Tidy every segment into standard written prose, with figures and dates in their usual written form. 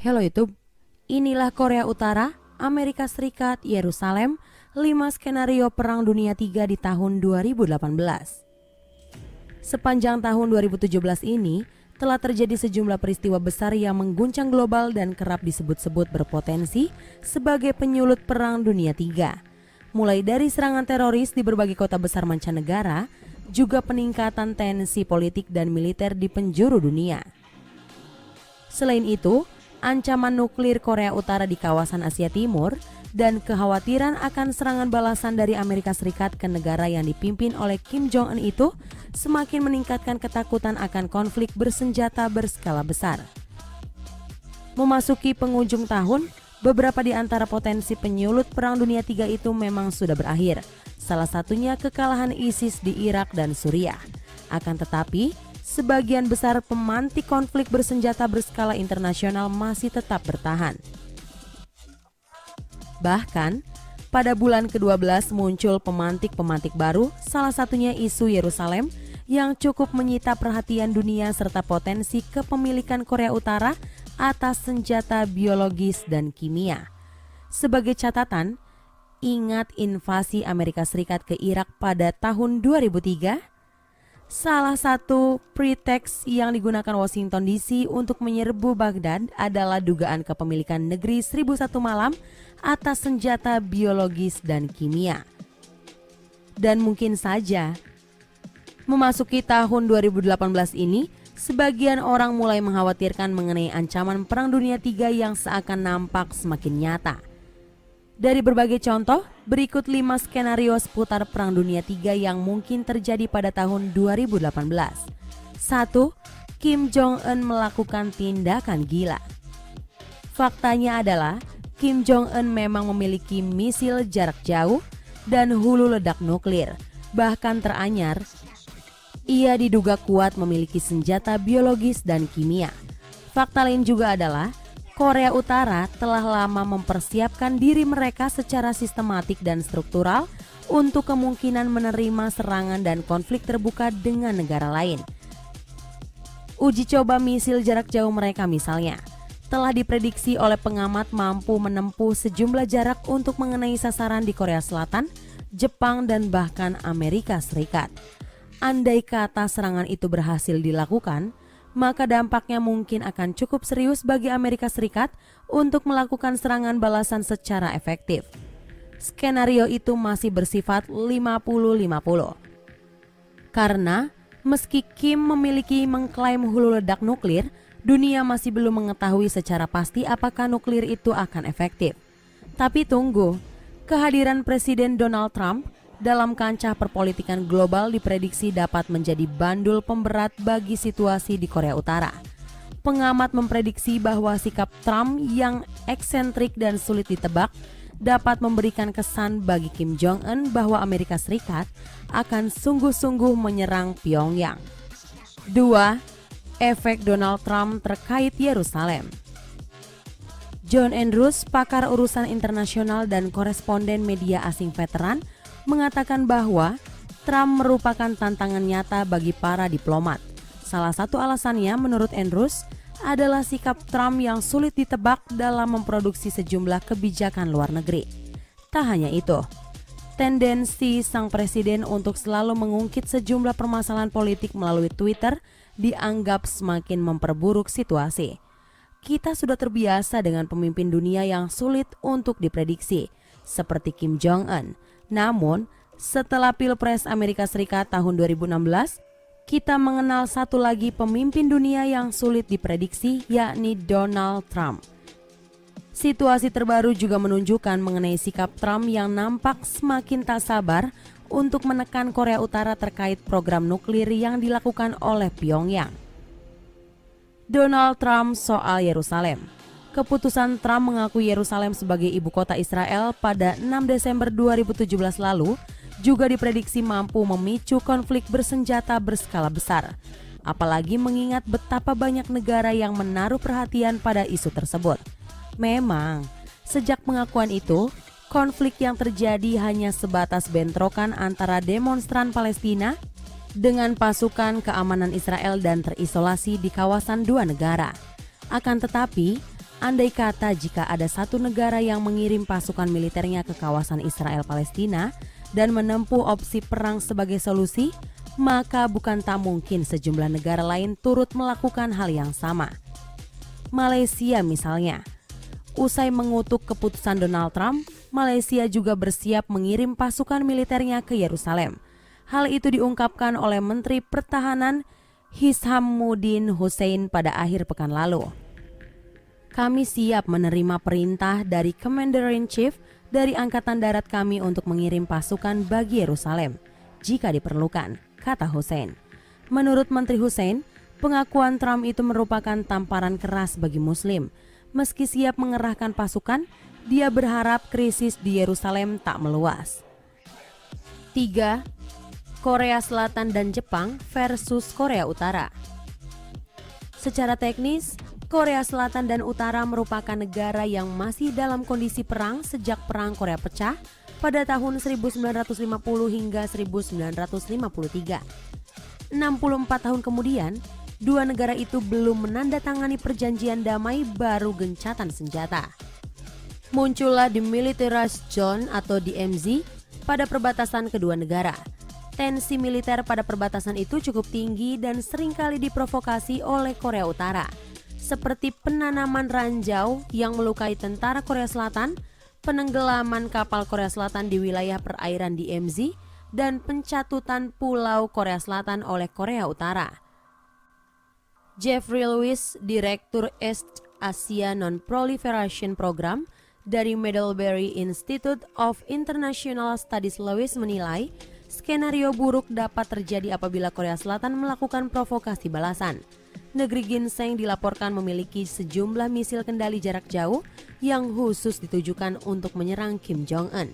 Hello YouTube, inilah Korea Utara, Amerika Serikat, Yerusalem, 5 skenario Perang Dunia III di tahun 2018. Sepanjang tahun 2017 ini, telah terjadi sejumlah peristiwa besar yang mengguncang global dan kerap disebut-sebut berpotensi sebagai penyulut Perang Dunia III. Mulai dari serangan teroris di berbagai kota besar mancanegara, juga peningkatan tensi politik dan militer di penjuru dunia. Selain itu, ancaman nuklir Korea Utara di kawasan Asia Timur dan kekhawatiran akan serangan balasan dari Amerika Serikat ke negara yang dipimpin oleh Kim Jong-un itu semakin meningkatkan ketakutan akan konflik bersenjata berskala besar. Memasuki penghujung tahun, beberapa di antara potensi penyulut Perang Dunia III itu memang sudah berakhir. Salah satunya kekalahan ISIS di Irak dan Suriah. Akan tetapi, sebagian besar pemantik konflik bersenjata berskala internasional masih tetap bertahan. Bahkan, pada bulan ke-12 muncul pemantik-pemantik baru, salah satunya isu Yerusalem yang cukup menyita perhatian dunia serta potensi kepemilikan Korea Utara atas senjata biologis dan kimia. Sebagai catatan, ingat invasi Amerika Serikat ke Irak pada tahun 2003? Salah satu pretext yang digunakan Washington DC untuk menyerbu Baghdad adalah dugaan kepemilikan negeri 1001 malam atas senjata biologis dan kimia. Dan mungkin saja, memasuki tahun 2018 ini, sebagian orang mulai mengkhawatirkan mengenai ancaman Perang Dunia III yang seakan nampak semakin nyata. Dari berbagai contoh, berikut 5 skenario seputar Perang Dunia III yang mungkin terjadi pada tahun 2018. 1. Kim Jong-un melakukan tindakan gila. Faktanya adalah, Kim Jong-un memang memiliki misil jarak jauh dan hulu ledak nuklir. Bahkan teranyar, ia diduga kuat memiliki senjata biologis dan kimia. Fakta lain juga adalah, Korea Utara telah lama mempersiapkan diri mereka secara sistematik dan struktural untuk kemungkinan menerima serangan dan konflik terbuka dengan negara lain. Uji coba misil jarak jauh mereka misalnya, telah diprediksi oleh pengamat mampu menempuh sejumlah jarak untuk mengenai sasaran di Korea Selatan, Jepang, dan bahkan Amerika Serikat. Andai kata serangan itu berhasil dilakukan, maka dampaknya mungkin akan cukup serius bagi Amerika Serikat untuk melakukan serangan balasan secara efektif. Skenario itu masih bersifat 50-50. Karena meski Kim memiliki mengklaim hulu ledak nuklir, dunia masih belum mengetahui secara pasti apakah nuklir itu akan efektif. Tapi tunggu, kehadiran Presiden Donald Trump dalam kancah perpolitikan global diprediksi dapat menjadi bandul pemberat bagi situasi di Korea Utara. Pengamat memprediksi bahwa sikap Trump yang eksentrik dan sulit ditebak dapat memberikan kesan bagi Kim Jong-un bahwa Amerika Serikat akan sungguh-sungguh menyerang Pyongyang. 2. Efek Donald Trump terkait Yerusalem. John Andrews, pakar urusan internasional dan koresponden media asing veteran, mengatakan bahwa Trump merupakan tantangan nyata bagi para diplomat. Salah satu alasannya menurut Andrews adalah sikap Trump yang sulit ditebak dalam memproduksi sejumlah kebijakan luar negeri. Tak hanya itu, tendensi sang presiden untuk selalu mengungkit sejumlah permasalahan politik melalui Twitter dianggap semakin memperburuk situasi. Kita sudah terbiasa dengan pemimpin dunia yang sulit untuk diprediksi, seperti Kim Jong-un. Namun, setelah Pilpres Amerika Serikat tahun 2016, kita mengenal satu lagi pemimpin dunia yang sulit diprediksi, yakni Donald Trump. Situasi terbaru juga menunjukkan mengenai sikap Trump yang nampak semakin tak sabar untuk menekan Korea Utara terkait program nuklir yang dilakukan oleh Pyongyang. Donald Trump soal Yerusalem. Keputusan Trump mengakui Yerusalem sebagai ibu kota Israel pada 6 Desember 2017 lalu juga diprediksi mampu memicu konflik bersenjata berskala besar. Apalagi mengingat betapa banyak negara yang menaruh perhatian pada isu tersebut. Memang, sejak pengakuan itu, konflik yang terjadi hanya sebatas bentrokan antara demonstran Palestina dengan pasukan keamanan Israel dan terisolasi di kawasan dua negara. Akan tetapi, andai kata jika ada satu negara yang mengirim pasukan militernya ke kawasan Israel Palestina dan menempuh opsi perang sebagai solusi, maka bukan tak mungkin sejumlah negara lain turut melakukan hal yang sama. Malaysia misalnya. Usai mengutuk keputusan Donald Trump, Malaysia juga bersiap mengirim pasukan militernya ke Yerusalem. Hal itu diungkapkan oleh Menteri Pertahanan Hishammuddin Hussein pada akhir pekan lalu. Kami siap menerima perintah dari Commander-in-Chief dari Angkatan Darat kami untuk mengirim pasukan bagi Yerusalem jika diperlukan, kata Hussein. Menurut Menteri Hussein, pengakuan Trump itu merupakan tamparan keras bagi Muslim. Meski siap mengerahkan pasukan, dia berharap krisis di Yerusalem tak meluas. 3. Korea Selatan dan Jepang versus Korea Utara. Secara teknis, Korea Selatan dan Utara merupakan negara yang masih dalam kondisi perang sejak Perang Korea Pecah pada tahun 1950 hingga 1953. 64 tahun kemudian, dua negara itu belum menandatangani perjanjian damai baru gencatan senjata. Muncullah Demilitarized Zone atau DMZ pada perbatasan kedua negara. Tensi militer pada perbatasan itu cukup tinggi dan seringkali diprovokasi oleh Korea Utara, seperti penanaman ranjau yang melukai tentara Korea Selatan, penenggelaman kapal Korea Selatan di wilayah perairan DMZ, dan pencatutan pulau Korea Selatan oleh Korea Utara. Jeffrey Lewis, Direktur East Asia Non-Proliferation Program dari Middlebury Institute of International Studies Lewis menilai, skenario buruk dapat terjadi apabila Korea Selatan melakukan provokasi balasan. Negeri ginseng dilaporkan memiliki sejumlah misil kendali jarak jauh yang khusus ditujukan untuk menyerang Kim Jong-un.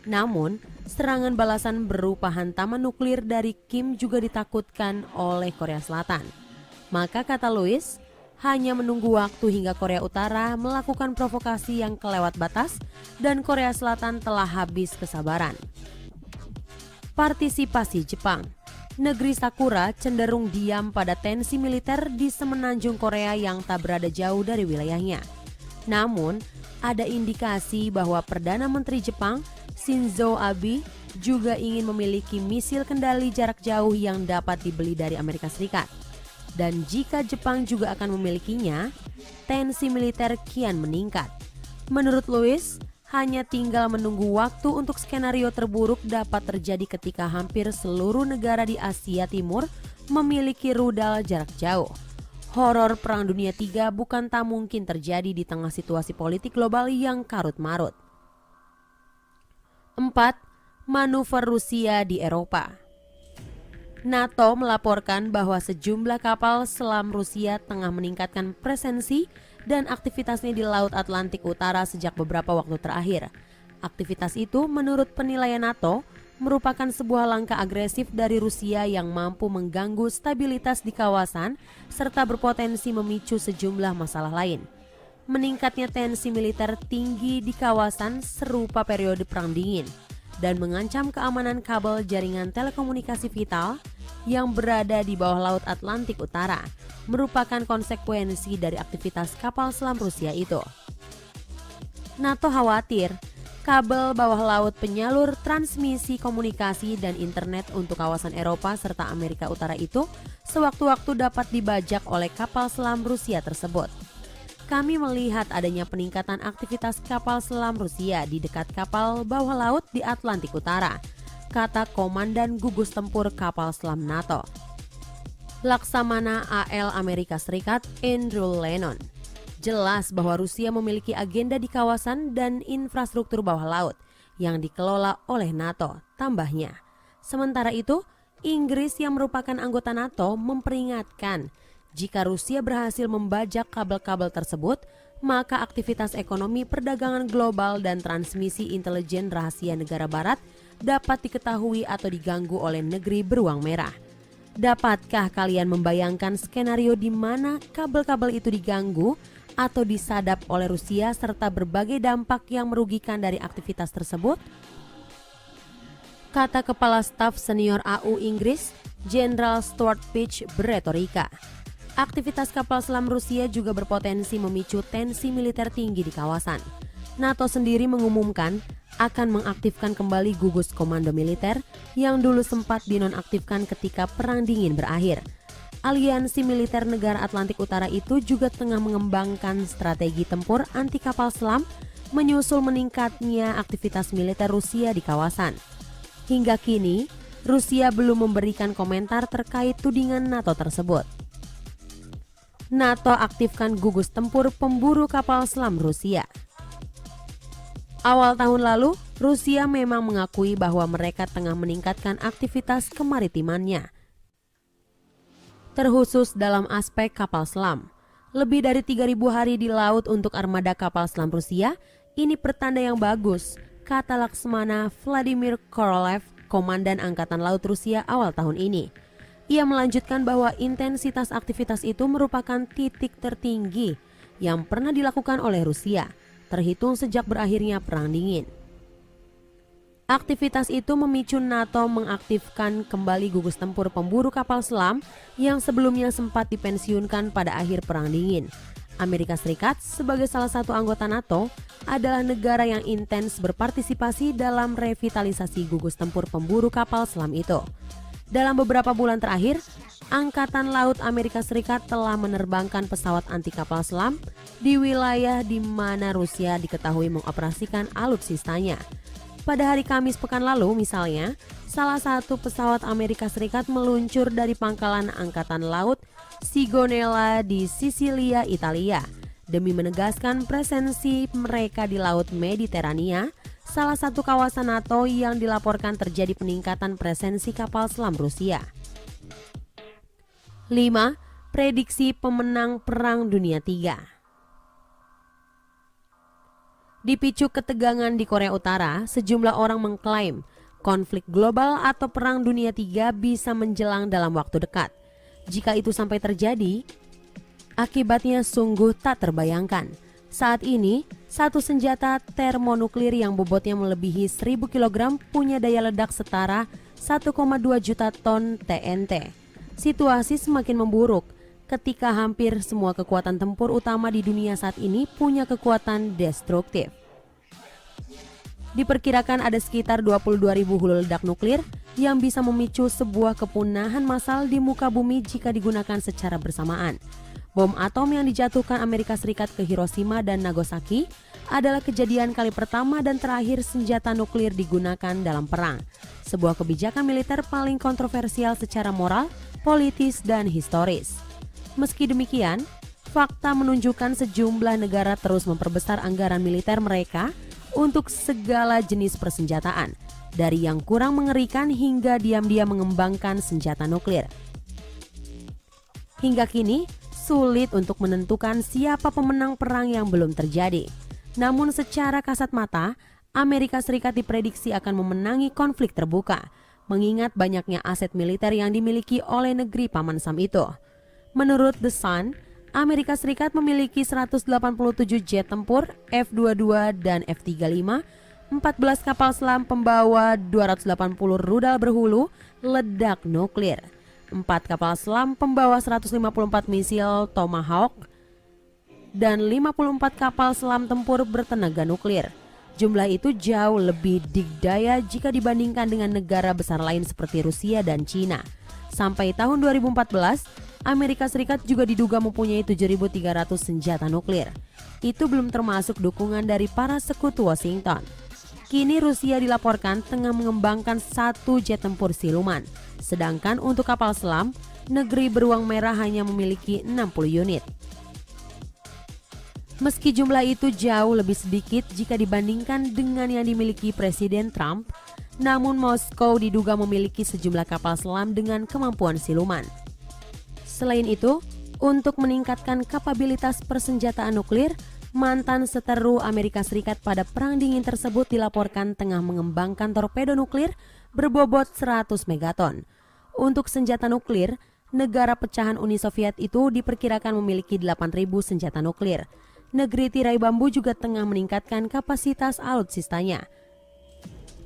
Namun, serangan balasan berupa hantaman nuklir dari Kim juga ditakutkan oleh Korea Selatan. Maka kata Louis, hanya menunggu waktu hingga Korea Utara melakukan provokasi yang kelewat batas dan Korea Selatan telah habis kesabaran. Partisipasi Jepang. Negeri Sakura cenderung diam pada tensi militer di semenanjung Korea yang tak berada jauh dari wilayahnya. Namun, ada indikasi bahwa Perdana Menteri Jepang, Shinzo Abe, juga ingin memiliki misil kendali jarak jauh yang dapat dibeli dari Amerika Serikat. Dan jika Jepang juga akan memilikinya, tensi militer kian meningkat. Menurut Louis, hanya tinggal menunggu waktu untuk skenario terburuk dapat terjadi ketika hampir seluruh negara di Asia Timur memiliki rudal jarak jauh. Horor Perang Dunia III bukan tak mungkin terjadi di tengah situasi politik global yang karut-marut. 4. Manuver Rusia di Eropa. NATO melaporkan bahwa sejumlah kapal selam Rusia tengah meningkatkan presensi dan aktivitasnya di Laut Atlantik Utara sejak beberapa waktu terakhir. Aktivitas itu menurut penilaian NATO merupakan sebuah langkah agresif dari Rusia yang mampu mengganggu stabilitas di kawasan serta berpotensi memicu sejumlah masalah lain. Meningkatnya tensi militer tinggi di kawasan serupa periode Perang Dingin dan mengancam keamanan kabel jaringan telekomunikasi vital yang berada di bawah Laut Atlantik Utara, merupakan konsekuensi dari aktivitas kapal selam Rusia itu. NATO khawatir kabel bawah laut penyalur transmisi komunikasi dan internet untuk kawasan Eropa serta Amerika Utara itu sewaktu-waktu dapat dibajak oleh kapal selam Rusia tersebut. Kami melihat adanya peningkatan aktivitas kapal selam Rusia di dekat kapal bawah laut di Atlantik Utara, kata Komandan Gugus Tempur Kapal Selam NATO, Laksamana AL Amerika Serikat Andrew Lennon. Jelas bahwa Rusia memiliki agenda di kawasan dan infrastruktur bawah laut yang dikelola oleh NATO, tambahnya. Sementara itu, Inggris yang merupakan anggota NATO memperingatkan jika Rusia berhasil membajak kabel-kabel tersebut, maka aktivitas ekonomi perdagangan global dan transmisi intelijen rahasia negara barat dapat diketahui atau diganggu oleh negeri beruang merah. Dapatkah kalian membayangkan skenario di mana kabel-kabel itu diganggu atau disadap oleh Rusia serta berbagai dampak yang merugikan dari aktivitas tersebut? Kata Kepala Staf Senior AU Inggris, Jenderal Stuart Peach beretorika. Aktivitas kapal selam Rusia juga berpotensi memicu tensi militer tinggi di kawasan. NATO sendiri mengumumkan akan mengaktifkan kembali gugus komando militer yang dulu sempat dinonaktifkan ketika Perang Dingin berakhir. Aliansi militer negara Atlantik Utara itu juga tengah mengembangkan strategi tempur anti kapal selam menyusul meningkatnya aktivitas militer Rusia di kawasan. Hingga kini, Rusia belum memberikan komentar terkait tudingan NATO tersebut. NATO aktifkan gugus tempur pemburu kapal selam Rusia. Awal tahun lalu, Rusia memang mengakui bahwa mereka tengah meningkatkan aktivitas kemaritimannya, terkhusus dalam aspek kapal selam. Lebih dari 3.000 hari di laut untuk armada kapal selam Rusia, ini pertanda yang bagus, kata Laksmana Vladimir Korolev, Komandan Angkatan Laut Rusia awal tahun ini. Ia melanjutkan bahwa intensitas aktivitas itu merupakan titik tertinggi yang pernah dilakukan oleh Rusia, terhitung sejak berakhirnya Perang Dingin. Aktivitas itu memicu NATO mengaktifkan kembali gugus tempur pemburu kapal selam yang sebelumnya sempat dipensiunkan pada akhir Perang Dingin. Amerika Serikat sebagai salah satu anggota NATO adalah negara yang intens berpartisipasi dalam revitalisasi gugus tempur pemburu kapal selam itu. Dalam beberapa bulan terakhir, Angkatan Laut Amerika Serikat telah menerbangkan pesawat anti kapal selam di wilayah di mana Rusia diketahui mengoperasikan alutsistanya. Pada hari Kamis pekan lalu misalnya, salah satu pesawat Amerika Serikat meluncur dari pangkalan Angkatan Laut Sigonella di Sisilia, Italia, demi menegaskan presensi mereka di Laut Mediterania, salah satu kawasan NATO yang dilaporkan terjadi peningkatan presensi kapal selam Rusia. 5. Prediksi pemenang Perang Dunia III. Dipicu ketegangan di Korea Utara, sejumlah orang mengklaim konflik global atau Perang Dunia III bisa menjelang dalam waktu dekat. Jika itu sampai terjadi, akibatnya sungguh tak terbayangkan. Saat ini, satu senjata termonuklir yang bobotnya melebihi 1.000 kg punya daya ledak setara 1,2 juta ton TNT. Situasi semakin memburuk ketika hampir semua kekuatan tempur utama di dunia saat ini punya kekuatan destruktif. Diperkirakan ada sekitar 22.000 hulu ledak nuklir yang bisa memicu sebuah kepunahan massal di muka bumi jika digunakan secara bersamaan. Bom atom yang dijatuhkan Amerika Serikat ke Hiroshima dan Nagasaki adalah kejadian kali pertama dan terakhir senjata nuklir digunakan dalam perang. Sebuah kebijakan militer paling kontroversial secara moral, politis, dan historis. Meski demikian, fakta menunjukkan sejumlah negara terus memperbesar anggaran militer mereka untuk segala jenis persenjataan, dari yang kurang mengerikan hingga diam-diam mengembangkan senjata nuklir. Hingga kini, sulit untuk menentukan siapa pemenang perang yang belum terjadi. Namun secara kasat mata, Amerika Serikat diprediksi akan memenangi konflik terbuka, mengingat banyaknya aset militer yang dimiliki oleh negeri Paman Sam itu. Menurut The Sun, Amerika Serikat memiliki 187 jet tempur F-22 dan F-35, 14 kapal selam pembawa 280 rudal berhulu ledak nuklir, 4 kapal selam pembawa 154 misil Tomahawk, dan 54 kapal selam tempur bertenaga nuklir. Jumlah itu jauh lebih dikdaya jika dibandingkan dengan negara besar lain seperti Rusia dan Cina. Sampai tahun 2014, Amerika Serikat juga diduga mempunyai 7.300 senjata nuklir. Itu belum termasuk dukungan dari para sekutu Washington. Kini Rusia dilaporkan tengah mengembangkan 1 jet tempur siluman. Sedangkan untuk kapal selam, negeri beruang merah hanya memiliki 60 unit. Meski jumlah itu jauh lebih sedikit jika dibandingkan dengan yang dimiliki Presiden Trump, namun Moskow diduga memiliki sejumlah kapal selam dengan kemampuan siluman. Selain itu, untuk meningkatkan kapabilitas persenjataan nuklir, mantan seteru Amerika Serikat pada Perang Dingin tersebut dilaporkan tengah mengembangkan torpedo nuklir berbobot 100 megaton. Untuk senjata nuklir, negara pecahan Uni Soviet itu diperkirakan memiliki 8.000 senjata nuklir. Negeri tirai bambu juga tengah meningkatkan kapasitas alutsistanya.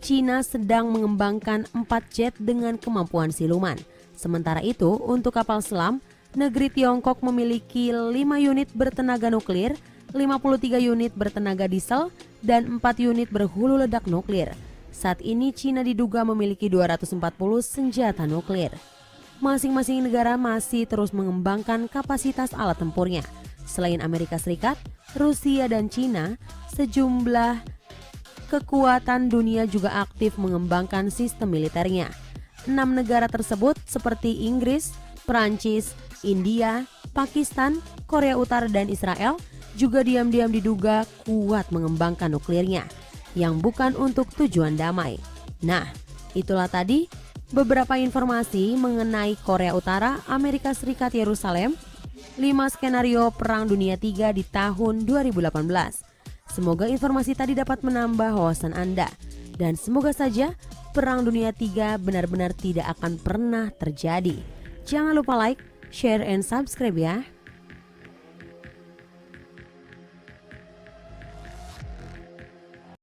Cina sedang mengembangkan 4 jet dengan kemampuan siluman. Sementara itu, untuk kapal selam, negeri Tiongkok memiliki 5 unit bertenaga nuklir, 53 unit bertenaga diesel, dan 4 unit berhulu ledak nuklir. Saat ini Cina diduga memiliki 240 senjata nuklir. Masing-masing negara masih terus mengembangkan kapasitas alat tempurnya. Selain Amerika Serikat, Rusia dan Cina, sejumlah kekuatan dunia juga aktif mengembangkan sistem militernya. 6 negara tersebut seperti Inggris, Perancis, India, Pakistan, Korea Utara, dan Israel juga diam-diam diduga kuat mengembangkan nuklirnya, yang bukan untuk tujuan damai. Nah, itulah tadi beberapa informasi mengenai Korea Utara, Amerika Serikat, Yerusalem, 5 skenario Perang Dunia III di tahun 2018. Semoga informasi tadi dapat menambah wawasan Anda. Dan semoga saja Perang Dunia III benar-benar tidak akan pernah terjadi. Jangan lupa like, share, and subscribe ya.